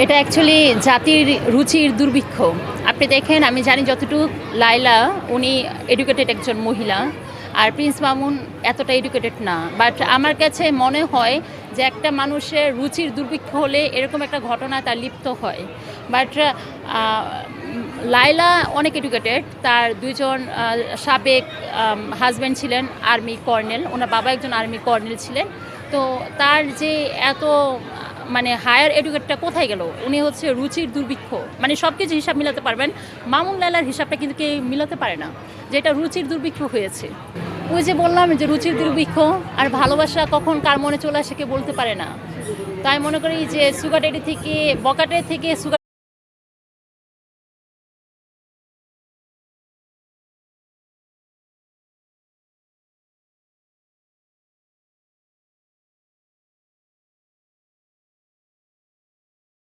এটা অ্যাকচুয়ালি জাতির রুচির দুর্ভিক্ষ। আপনি দেখেন, আমি জানি যতটুকু, লায়লা উনি এডুকেটেড একজন মহিলা, আর প্রিন্স মামুন এতটা এডুকেটেড না। বাট আমার কাছে মনে হয় যে একটা মানুষের রুচির দুর্ভিক্ষ হলে এরকম একটা ঘটনা তার লিপ্ত হয়। বাট লায়লা অনেক এডুকেটেড, তার দুইজন সাবেক হাজব্যান্ড ছিলেন আর্মি কর্নেল, ওনার বাবা একজন আর্মি কর্নেল ছিলেন। তো তার যে এত মানে হায়ার এডুকেটটা কোথায় গেল? উনি হচ্ছে রুচির দুর্ভিক্ষ, মানে সব কিছু হিসাব মিলাতে পারবেন, মামুন লায়লার হিসাবটা কিন্তু কেউ মিলাতে পারে না, যেটা রুচির দুর্ভিক্ষ হয়েছে। ওই যে বললাম যে রুচির দুর্ভিক্ষ, আর ভালোবাসা কখন কার মনে চলে আসে কেউ বলতে পারে না। তাই মনে করি যে সুগার ড্যাডি থেকে, বকাটে থেকে সুগার